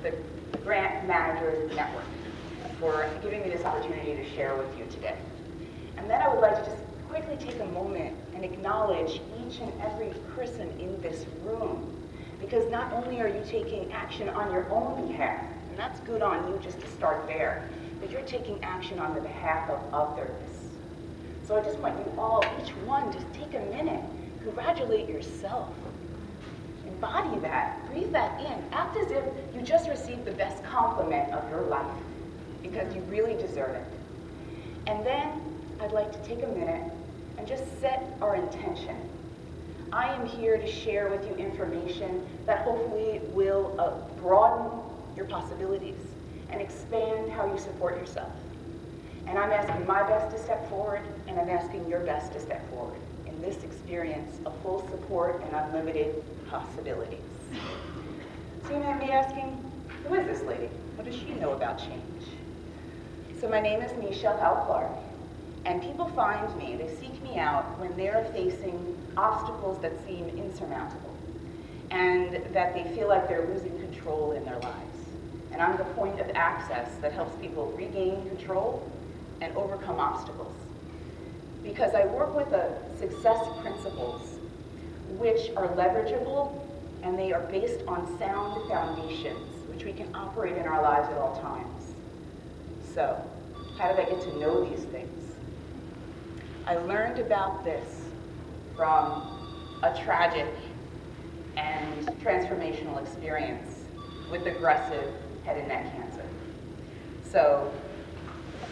the Grant Managers Network, for giving me this opportunity to share with you today. And then I would like to just quickly take a moment and acknowledge each and every person in this room, because not only are you taking action on your own behalf, and that's good on you just to start there, but you're taking action on the behalf of others. So I just want you all, each one, just take a minute, congratulate yourself. Embody that, breathe that in, act as if you just received the best compliment of your life, because you really deserve it. And then I'd like to take a minute and just set our intention. I am here to share with you information that hopefully will broaden your possibilities and expand how you support yourself. And I'm asking my best to step forward, and I'm asking your best to step forward in this experience of full support and unlimited possibilities. So you might be asking, who is this lady? What does she know about change? So my name is Michelle Clark, and people find me, they seek me out when they're facing obstacles that seem insurmountable, and that they feel like they're losing control in their lives. And I'm the point of access that helps people regain control and overcome obstacles. Because I work with success principles which are leverageable, and they are based on sound foundations, which we can operate in our lives at all times. So, how did I get to know these things? I learned about this from a tragic and transformational experience with aggressive head and neck cancer. So,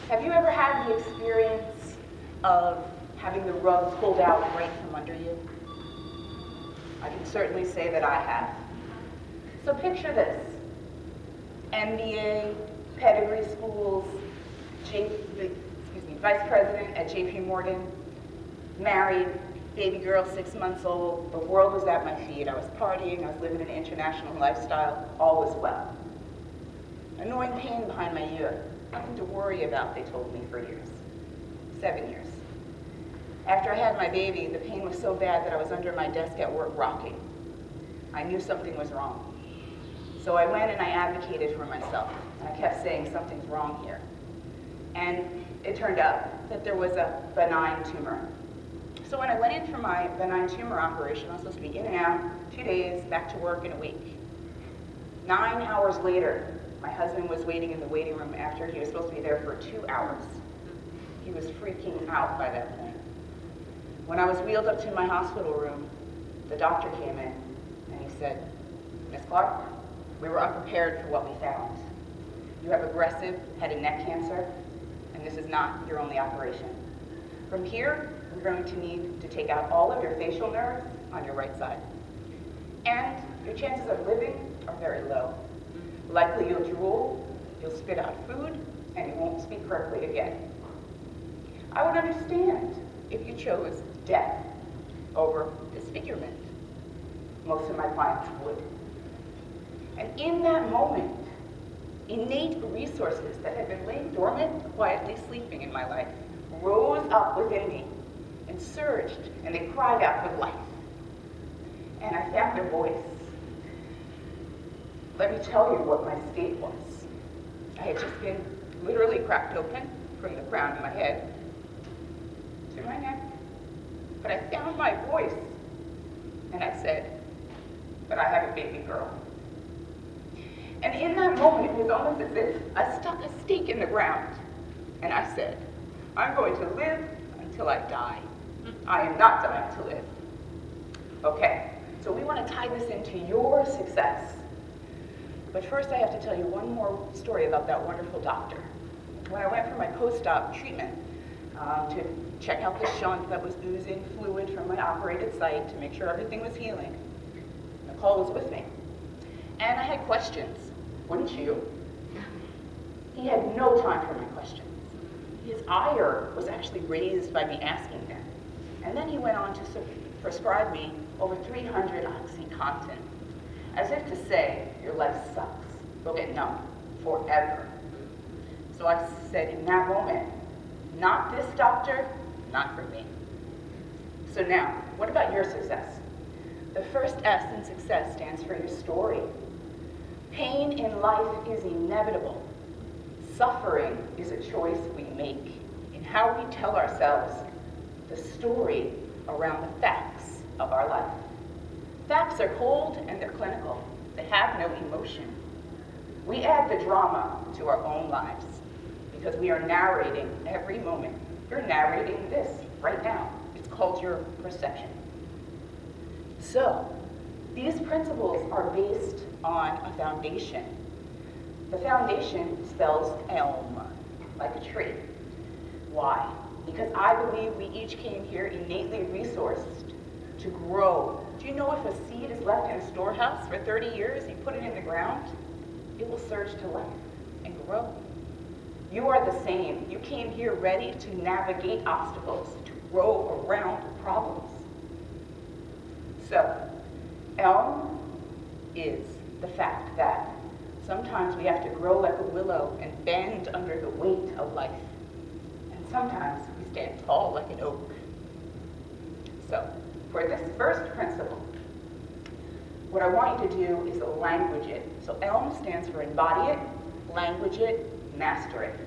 have you ever had the experience of having the rug pulled out right from under you? I can certainly say that I have. So picture this: MBA, pedigree schools, vice president at JP Morgan, married, baby girl 6 months old, the world was at my feet, I was partying, I was living an international lifestyle, all was well. Annoying pain behind my ear, nothing to worry about, they told me, for years, 7 years. After I had my baby, the pain was so bad that I was under my desk at work rocking. I knew something was wrong. So I went and I advocated for myself, and I kept saying something's wrong here. And it turned out that there was a benign tumor. So when I went in for my benign tumor operation, I was supposed to be in and out, 2 days, back to work in a week. 9 hours later, my husband was waiting in the waiting room after he was supposed to be there for 2 hours. He was freaking out by that point. When I was wheeled up to my hospital room, the doctor came in and he said, "Ms. Clark, we were unprepared for what we found. You have aggressive head and neck cancer, and this is not your only operation. From here, we're going to need to take out all of your facial nerves on your right side. And your chances of living are very low. Likely you'll drool, you'll spit out food, and you won't speak correctly again. I would understand if you chose death over disfigurement. Most of my clients would. And in that moment, innate resources that had been laying dormant, quietly sleeping in my life, rose up within me and surged, and they cried out for life. And I found their voice. Let me tell you what my state was. I had just been literally cracked open from the crown of my head to my neck. But I found my voice, and I said, but I have a baby girl. And in that moment, it was almost as if I stuck a stake in the ground, and I said, I'm going to live until I die. I am not dying to live. Okay, so we want to tie this into your success. But first I have to tell you one more story about that wonderful doctor. When I went for my post-op treatment to check out the shunt that was oozing fluid from my operated site to make sure everything was healing, Nicole was with me. And I had questions. Wouldn't you? He had no time for my questions. His ire was actually raised by me asking them. And then he went on to prescribe me over 300 OxyContin, as if to say, your life sucks. Go get numb forever. So I said in that moment, not this doctor, not for me. So now, what about your success? The first S in success stands for your story. Pain in life is inevitable. Suffering is a choice we make in how we tell ourselves the story around the facts of our life. Facts are cold and they're clinical. They have no emotion. We add the drama to our own lives because we are narrating every moment. You're narrating this right now. It's called your perception. So, these principles are based on a foundation. The foundation spells elm, like a tree. Why? Because I believe we each came here innately resourced to grow. Do you know if a seed is left in a storehouse for 30 years, you put it in the ground, it will surge to life and grow. You are the same. You came here ready to navigate obstacles, to grow around problems. So, elm is the fact that sometimes we have to grow like a willow and bend under the weight of life. And sometimes we stand tall like an oak. So, for this first principle, what I want you to do is language it. So ELM stands for embody it, language it, master it.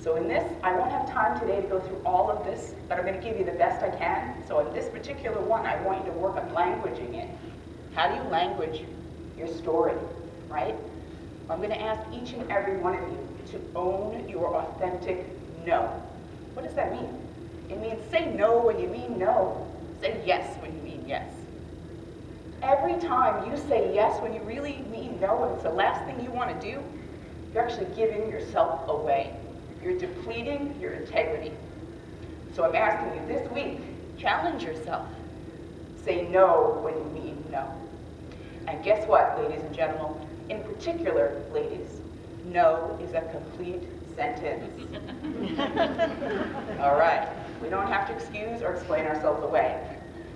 So in this, I won't have time today to go through all of this, but I'm going to give you the best I can. So in this particular one, I want you to work on languaging it. How do you language your story, right? I'm going to ask each and every one of you to own your authentic no. What does that mean? It means say no when you mean no. Say yes when you mean yes. Every time you say yes when you really mean no and it's the last thing you want to do, you're actually giving yourself away. You're depleting your integrity. So I'm asking you this week, challenge yourself. Say no when you mean no. And guess what, ladies and gentlemen? In particular, ladies, no is a complete sentence. All right, we don't have to excuse or explain ourselves away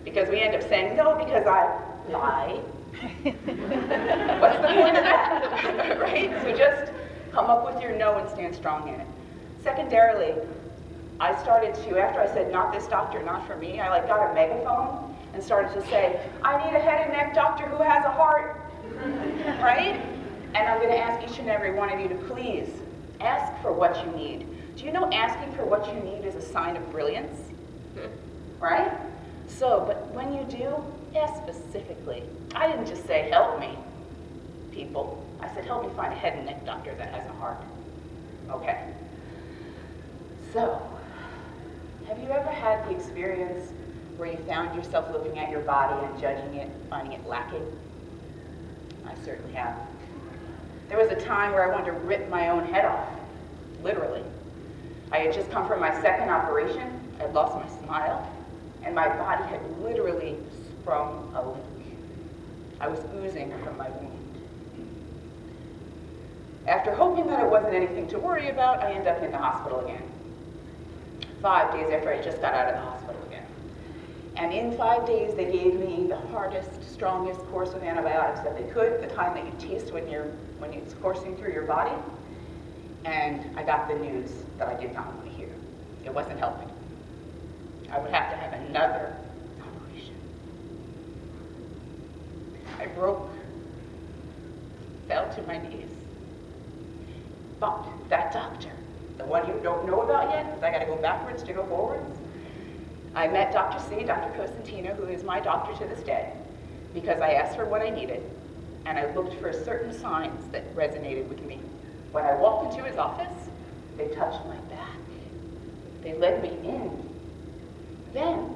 because we end up saying no because I lie. What's the point of that? Right? So just come up with your no and stand strong in it. Secondarily, I started to, after I said not this doctor, not for me, I got a megaphone and started to say, I need a head and neck doctor who has a heart, right? And I'm going to ask each and every one of you to please ask for what you need. Do you know asking for what you need is a sign of brilliance? Right? So, but when you do, ask specifically. I didn't just say, help me, people. I said, help me find a head and neck doctor that has a heart. Okay. So, have you ever had the experience where you found yourself looking at your body and judging it, finding it lacking? I certainly have. There was a time where I wanted to rip my own head off, literally. I had just come from my second operation. I'd lost my smile, and my body had literally sprung a leak. I was oozing from my wound. After hoping that it wasn't anything to worry about, I ended up in the hospital again. 5 days after I just got out of the hospital again. And in 5 days, they gave me the hardest, strongest course of antibiotics that they could, the kind that you taste when it's coursing through your body. And I got the news that I did not want to hear. It wasn't helping. I would have to have another operation. I broke, fell to my knees. But that doctor, the one you don't know about yet, because I got to go backwards to go forwards, I met Dr. C, Dr. Cosentino, who is my doctor to this day, because I asked for what I needed, and I looked for certain signs that resonated with me. When I walked into his office, they touched my back. They led me in. Then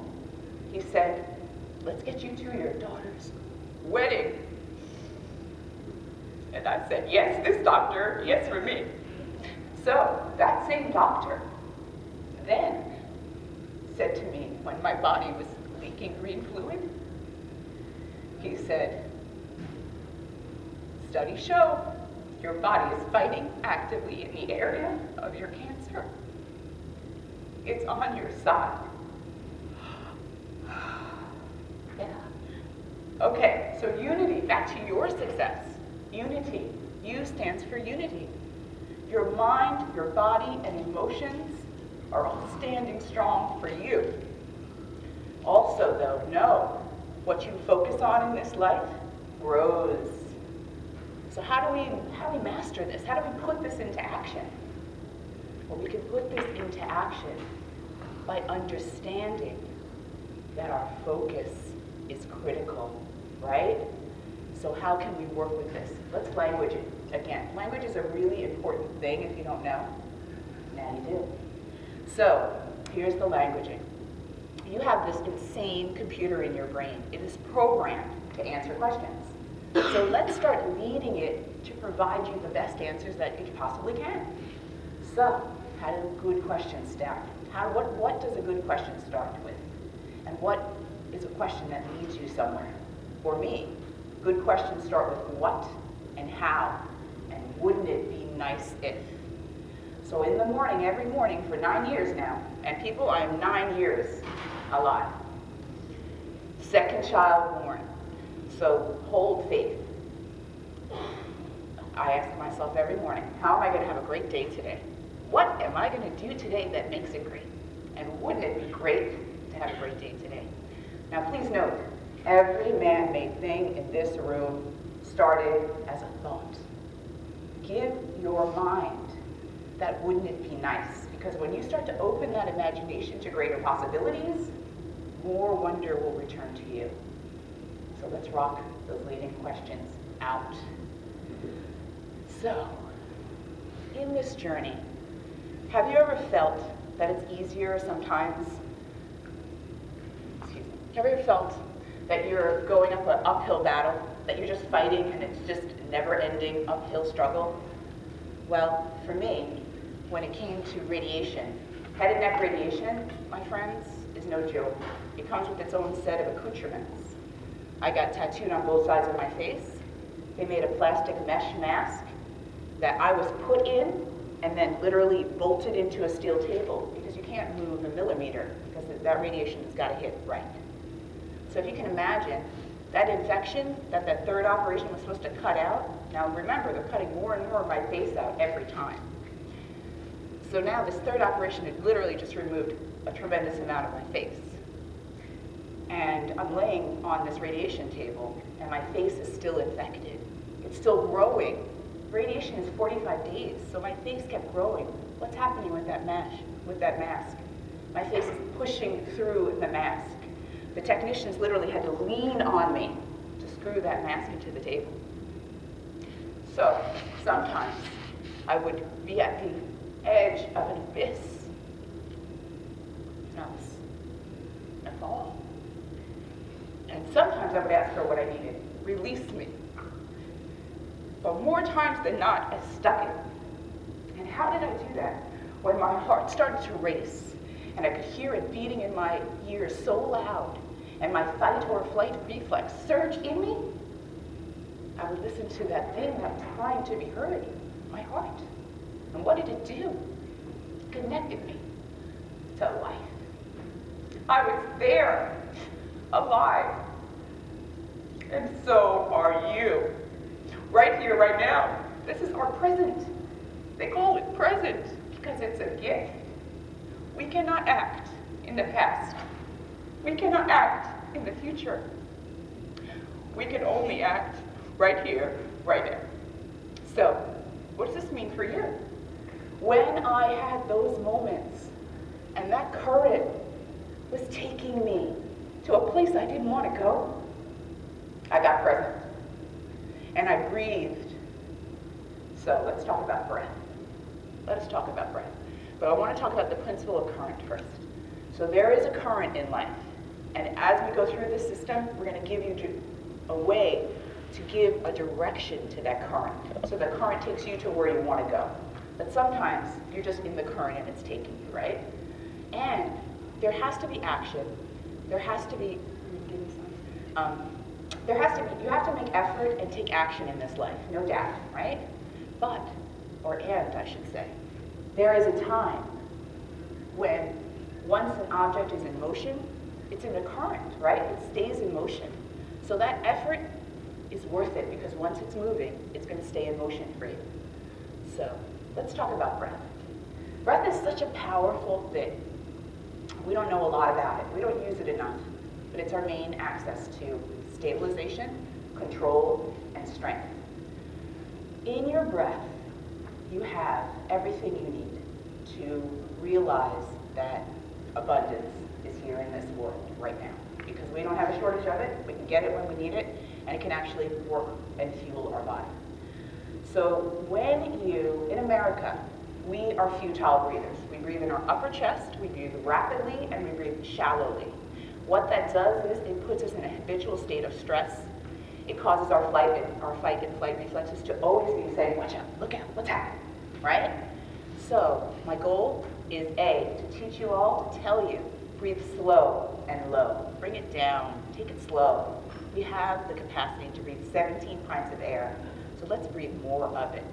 he said, let's get you to your daughter's wedding. And I said, yes, this doctor, yes for me. So that same doctor then said to me when my body was leaking green fluid, he said, studies show your body is fighting actively in the area of your cancer. It's on your side. Yeah. Okay, so unity, back to your success. Unity. U stands for unity. Your mind, your body, and emotions are all standing strong for you. Also, though, know what you focus on in this life grows. So how do we master this? How do we put this into action? Well, we can put this into action by understanding that our focus is critical, right? So how can we work with this? Let's language it. Again, language is a really important thing if you don't know. Now you do. So here's the languaging. You have this insane computer in your brain. It is programmed to answer questions. So let's start leading it to provide you the best answers that it possibly can. So how do good questions start? What does a good question start with? And what is a question that leads you somewhere? For me, good questions start with what and how, and wouldn't it be nice if? So in the morning, every morning for 9 years now, and people, I am 9 years alive. Second child born. So hold faith. I ask myself every morning, how am I going to have a great day today? What am I going to do today that makes it great? And wouldn't it be great to have a great day today? Now please note, every man-made thing in this room started as a thought. Give your mind that wouldn't it be nice? Because when you start to open that imagination to greater possibilities, more wonder will return to you. So let's rock those leading questions out. So, in this journey, have you ever felt that it's easier sometimes? Excuse me. Have you ever felt that you're going up an uphill battle, that you're just fighting and it's just a never-ending uphill struggle? Well, for me, when it came to radiation, head and neck radiation, my friends, is no joke. It comes with its own set of accoutrements. I got tattooed on both sides of my face. They made a plastic mesh mask that I was put in and then literally bolted into a steel table because you can't move a millimeter because that radiation has got to hit right. So if you can imagine, that infection that that third operation was supposed to cut out, now remember, they're cutting more and more of my face out every time. So now this third operation had literally just removed a tremendous amount of my face. And I'm laying on this radiation table, and my face is still infected. It's still growing. Radiation is 45 days, so my face kept growing. What's happening with that mask? My face is pushing through the mask. The technicians literally had to lean on me to screw that mask into the table. So sometimes I would be at the edge of an abyss, and I was gonna fall. And sometimes I would ask her what I needed. Release me. But more times than not, I stuck it. And how did I do that? When my heart started to race, and I could hear it beating in my ears so loud, and my fight or flight reflex surge in me, I would listen to that thing that was trying to be heard, my heart. And what did it do? It connected me to life. I was there, alive. And so are you. Right here, right now. This is our present. They call it present because it's a gift. We cannot act in the past. We cannot act in the future. We can only act right here, right now. So, what does this mean for you? When I had those moments and that current was taking me to a place I didn't want to go, I got present and I breathed. So let's talk about breath. Let us talk about breath. But I want to talk about the principle of current first. So there is a current in life. And as we go through this system, we're going to give you a way to give a direction to that current. So the current takes you to where you want to go. But sometimes you're just in the current and it's taking you, right? And there has to be action. There has to be, you have to make effort and take action in this life, no doubt, right? But, and I should say, there is a time when once an object is in motion, it's in a current, right? It stays in motion. So that effort is worth it because once it's moving, it's going to stay in motion for you. So let's talk about breath. Breath is such a powerful thing. We don't know a lot about it. We don't use it enough. But it's our main access to stabilization, control, and strength. In your breath, you have everything you need to realize that abundance is here in this world right now. Because we don't have a shortage of it, we can get it when we need it, and it can actually work and fuel our body. So when you, in America, we are futile breathers. We breathe in our upper chest, we breathe rapidly, and we breathe shallowly. What that does is it puts us in a habitual state of stress. It causes our fight and flight reflexes to always be saying, watch out, look out, what's happening, right? So my goal is A, to teach you all, to tell you, breathe slow and low. Bring it down, take it slow. We have the capacity to breathe 17 pints of air, so let's breathe more of it.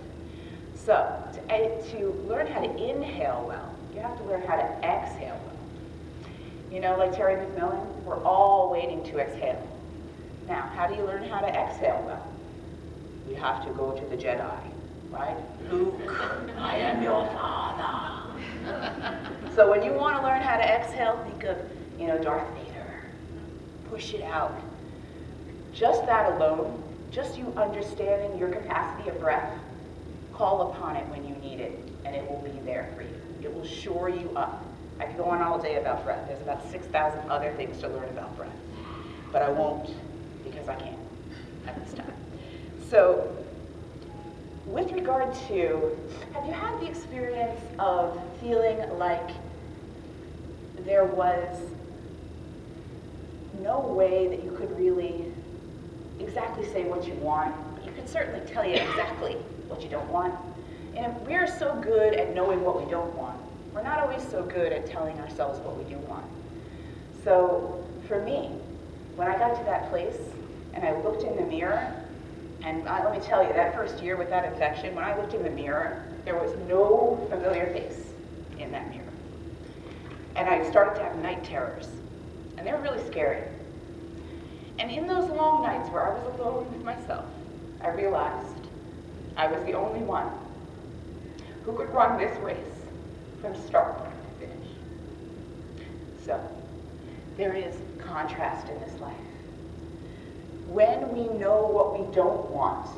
So to learn how to inhale well, you have to learn how to exhale well. You know, like Terry McMillan, we're all waiting to exhale. Now, how do you learn how to exhale well? You have to go to the Jedi, right? Luke, I am your father. So when you want to learn how to exhale, think of, you know, Darth Vader. Push it out. Just that alone, just you understanding your capacity of breath, call upon it when you need it, and it will be there for you. It will shore you up. I could go on all day about breath. There's about 6,000 other things to learn about breath, but I won't because I can't at this time. So with regard to, have you had the experience of feeling like there was no way that you could really exactly say what you want, but you could certainly tell you exactly what you don't want? And we're so good at knowing what we don't want. We're not always so good at telling ourselves what we do want. So for me, when I got to that place and I looked in the mirror, and let me tell you, that first year with that infection, when I looked in the mirror, there was no familiar face in that mirror. And I started to have night terrors, and they were really scary. And in those long nights where I was alone with myself, I realized I was the only one who could run this race from start to finish. So, there is contrast in this life. When we know what we don't want,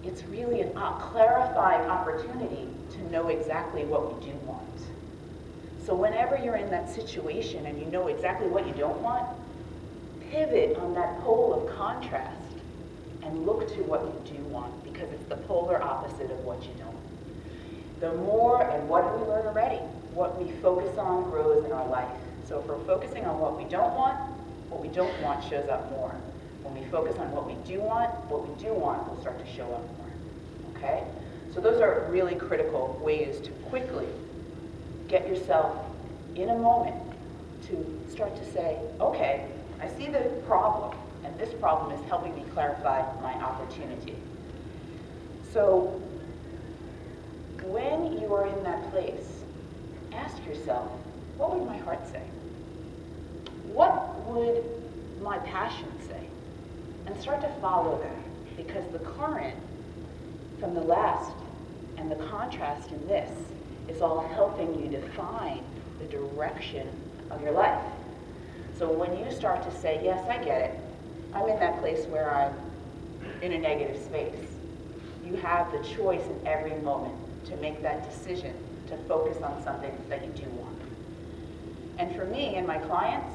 it's really a clarifying opportunity to know exactly what we do want. So whenever you're in that situation and you know exactly what you don't want, pivot on that pole of contrast and look to what you do want, because it's the polar opposite of what you don't. The more, and what do we learn already? What we focus on grows in our life. So if we're focusing on what we don't want shows up more. When we focus on what we do want will start to show up more, okay? So those are really critical ways to quickly get yourself in a moment to start to say, okay, I see the problem, and this problem is helping me clarify my opportunity. So when you are in that place, ask yourself, what would my heart say? What would my passion say? And start to follow that, because the current from the last and the contrast in this is all helping you define the direction of your life. So when you start to say, yes, I get it, I'm in that place where I'm in a negative space, you have the choice in every moment to make that decision to focus on something that you do want. And for me and my clients,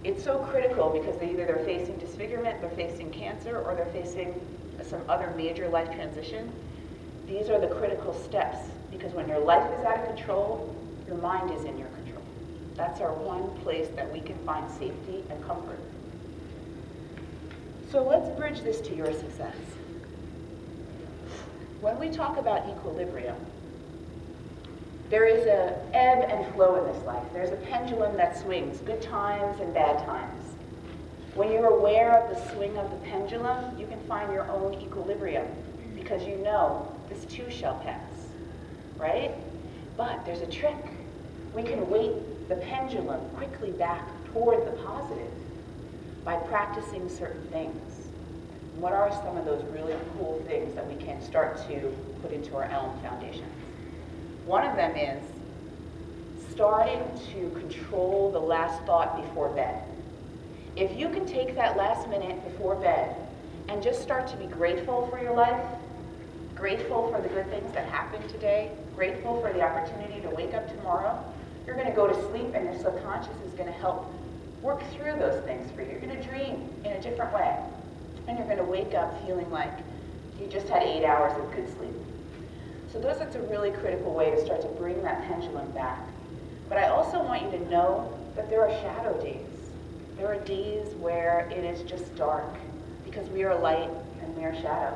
it's so critical because they're facing disfigurement, they're facing cancer, or they're facing some other major life transition. These are the critical steps, because when your life is out of control, your mind is in your control. That's our one place that we can find safety and comfort. So let's bridge this to your success. When we talk about equilibrium, there is an ebb and flow in this life. There's a pendulum that swings, good times and bad times. When you're aware of the swing of the pendulum, you can find your own equilibrium, because you know this too shall pass, right? But there's a trick. We can weight the pendulum quickly back toward the positive by practicing certain things. What are some of those really cool things that we can start to put into our Elm foundations? One of them is starting to control the last thought before bed. If you can take that last minute before bed and just start to be grateful for your life, grateful for the good things that happened today, grateful for the opportunity to wake up tomorrow, you're going to go to sleep and your subconscious is going to help work through those things for you. You're going to dream in a different way. And you're going to wake up feeling like you just had 8 hours of good sleep. So that's a really critical way to start to bring that pendulum back. But I also want you to know that there are shadow days. There are days where it is just dark because we are light and we are shadow.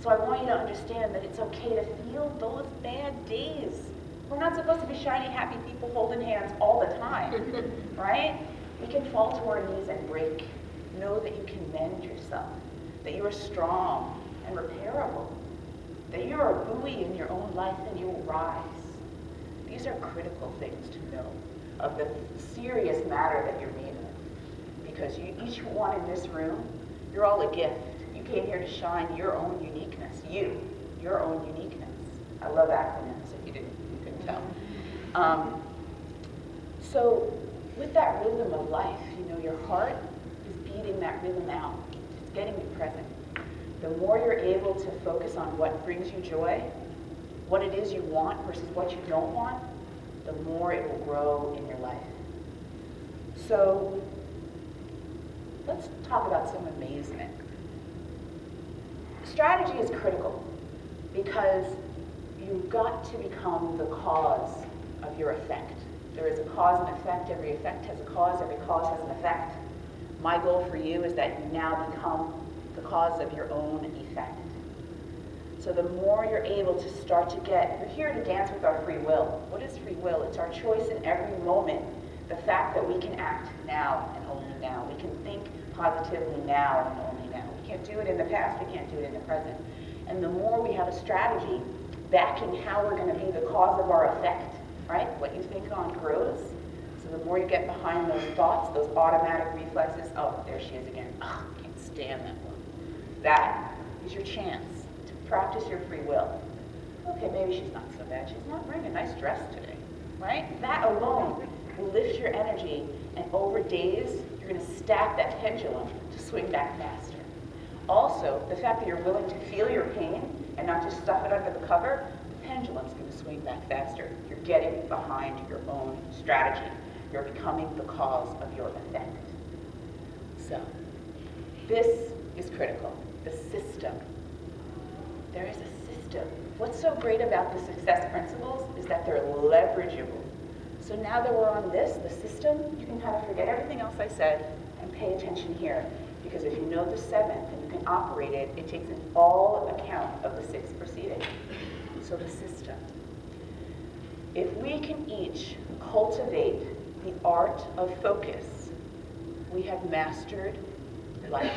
So I want you to understand that it's okay to feel those bad days. We're not supposed to be shiny, happy people holding hands all the time, right? We can fall to our knees and break. Know that you can mend yourself, that you are strong and repairable, that you are a buoy in your own life and you will rise. These are critical things to know of the serious matter that you're made of. Because each one in this room, you're all a gift. You came here to shine your own uniqueness. Your own uniqueness. I love acronyms, if you couldn't tell. So with that rhythm of life, your heart is beating that rhythm out. It's getting you present. The more you're able to focus on what brings you joy, what it is you want versus what you don't want, the more it will grow in your life. So let's talk about some amazement. Strategy is critical because you've got to become the cause of your effect. There is a cause and effect. Every effect has a cause. Every cause has an effect. My goal for you is that you now become the cause of your own effect. So the more you're able to start to you're here to dance with our free will. What is free will? It's our choice in every moment. The fact that we can act now and only now. We can think positively now and only now. We can't do it in the past. We can't do it in the present. And the more we have a strategy backing how we're going to be the cause of our effect, right? What you think on grows. So the more you get behind those thoughts, those automatic reflexes, oh, there she is again. Oh, I can't stand that one. That is your chance to practice your free will. Okay, maybe she's not so bad. She's not wearing a nice dress today, right? That alone will lift your energy, and over days, you're going to stack that pendulum to swing back faster. Also, the fact that you're willing to feel your pain and not just stuff it under the cover, the pendulum's going to swing back faster. You're getting behind your own strategy. You're becoming the cause of your effect. So, this is critical. The system. There is a system. What's so great about the success principles is that they're leverageable. So now that we're on this, the system, you can kind of forget everything else I said and pay attention here. Because if you know the seventh and you can operate it, it takes in all account of the six preceding. So the system. If we can each cultivate the art of focus, we have mastered life.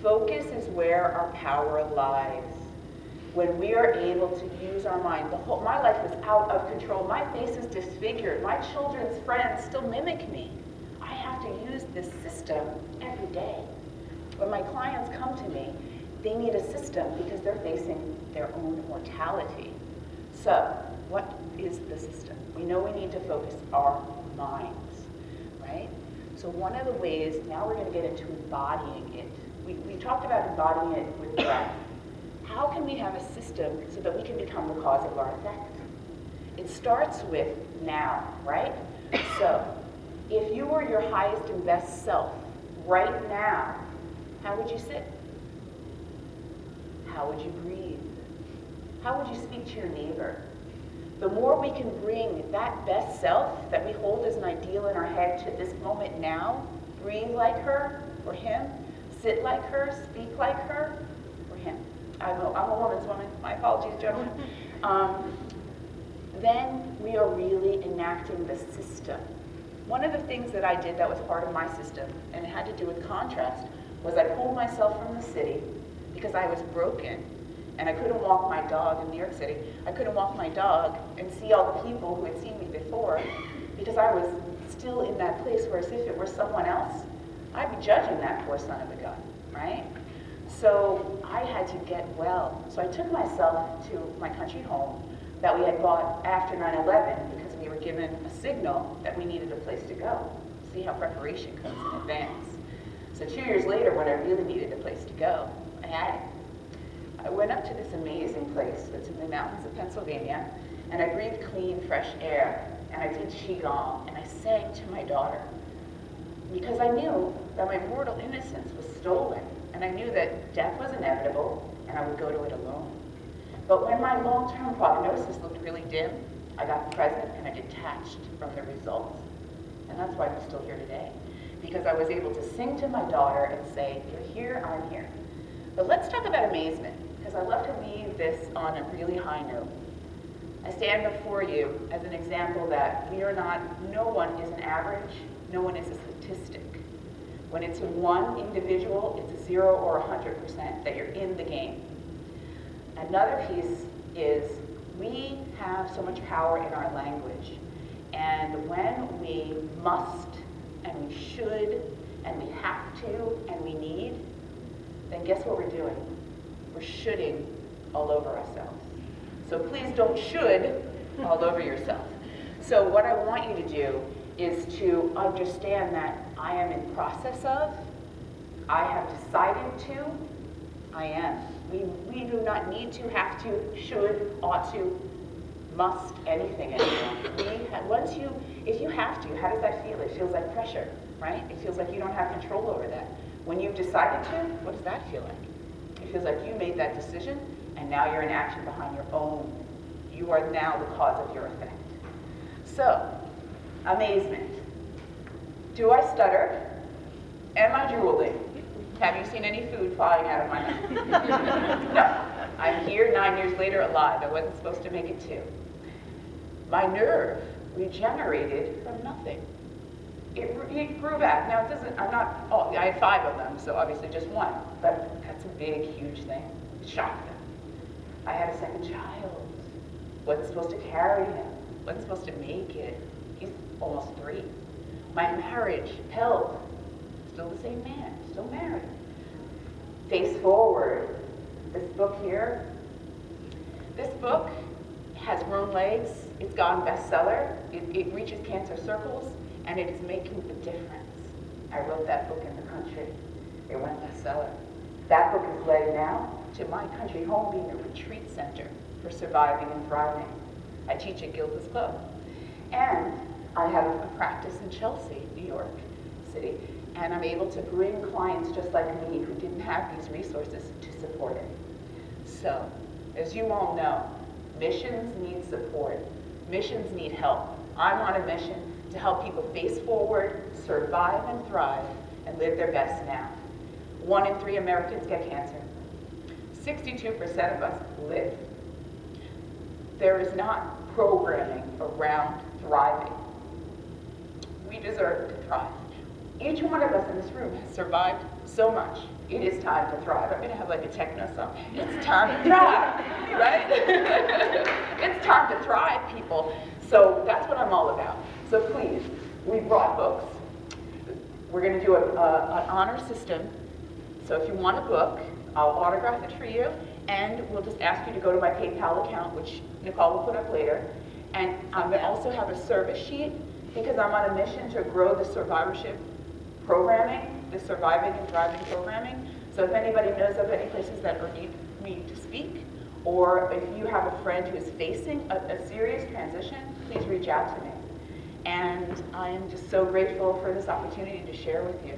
Focus is where our power lies. When we are able to use our mind, my life is out of control. My face is disfigured. My children's friends still mimic me. I have to use this system every day. When my clients come to me, they need a system because they're facing their own mortality. So, what is the system? We know we need to focus our minds, right? So one of the ways, now we're going to get into embodying it. We talked about embodying it with breath. How can we have a system so that we can become the cause of our effect? It starts with now, right? So, if you were your highest and best self right now, how would you sit? How would you breathe? How would you speak to your neighbor? The more we can bring that best self that we hold as an ideal in our head to this moment now, breathe like her or him, sit like her, speak like her or him. I'm a woman's woman. My apologies, gentlemen. Then we are really enacting the system. One of the things that I did that was part of my system, and it had to do with contrast, was I pulled myself from the city because I was broken and I couldn't walk my dog in New York City. I couldn't walk my dog and see all the people who had seen me before because I was still in that place where as if it were someone else, I'd be judging that poor son of a gun, right? So I had to get well. So I took myself to my country home that we had bought after 9/11 because we were given a signal that we needed a place to go. See how preparation comes in advance. So 2 years later, when I really needed a place to go, I had it. I went up to this amazing place that's in the mountains of Pennsylvania, and I breathed clean, fresh air, and I did Qigong, and I sang to my daughter, because I knew that my mortal innocence was stolen, and I knew that death was inevitable, and I would go to it alone. But when my long-term prognosis looked really dim, I got present and I detached from the results. And that's why I'm still here today, because I was able to sing to my daughter and say, you're here, I'm here. But let's talk about amazement, because I love to leave this on a really high note. I stand before you as an example that we are not, no one is an average, no one is a statistic. When it's in one individual, it's a 0 or 100% that you're in the game. Another piece is we have so much power in our language. And when we must, and we should, and we have to, and we need, then guess what we're doing? We're shoulding all over ourselves. So please don't should all over yourself. So what I want you to do is to understand that I am in process of, I have decided to, I am. We do not need to, have to, should, ought to, must, anything anymore. If you have to, how does that feel? It feels like pressure, right? It feels like you don't have control over that. When you've decided to, what does that feel like? It feels like you made that decision, and now you're in action behind your own. You are now the cause of your effect. So, amazement. Do I stutter? Am I drooling? Have you seen any food flying out of my mouth? No. I'm here 9 years later alive. I wasn't supposed to make it 2. My nerve regenerated from nothing. It grew back. Now, it doesn't, I had 5 of them, so obviously just 1. But that's a big, huge thing. It shocked them. I had a second child. Wasn't supposed to carry him. Wasn't supposed to make it. He's almost 3. My marriage held. Still the same man, still married. Face forward. This book here, this book has grown legs. It's gone bestseller. It reaches cancer circles, and it is making a difference. I wrote that book in the country. It went bestseller. That book is led now to my country home being a retreat center for surviving and thriving. I teach at Gilda's Club. And I have a practice in Chelsea, New York City, and I'm able to bring clients just like me who didn't have these resources to support it. So, as you all know, missions need support. Missions need help. I'm on a mission to help people face forward, survive and thrive, and live their best now. 1 in 3 Americans get cancer. 62% of us live. There is not programming around thriving. We deserve to thrive. Each one of us in this room has survived so much. It is time to thrive. I'm going to have like a techno song. It's time to thrive, right? It's time to thrive, people. So that's what I'm all about. So please, we brought books. We're going to do an honor system. So if you want a book, I'll autograph it for you, and we'll just ask you to go to my PayPal account, which Nicole will put up later. And I'm going to also have a service sheet, because I'm on a mission to grow the survivorship programming, the surviving and thriving programming. So if anybody knows of any places that need me to speak, or if you have a friend who is facing a serious transition, please reach out to me. And I am just so grateful for this opportunity to share with you.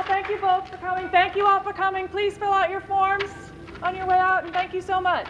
Thank you both for coming. Thank you all for coming. Please fill out your forms on your way out, and thank you so much.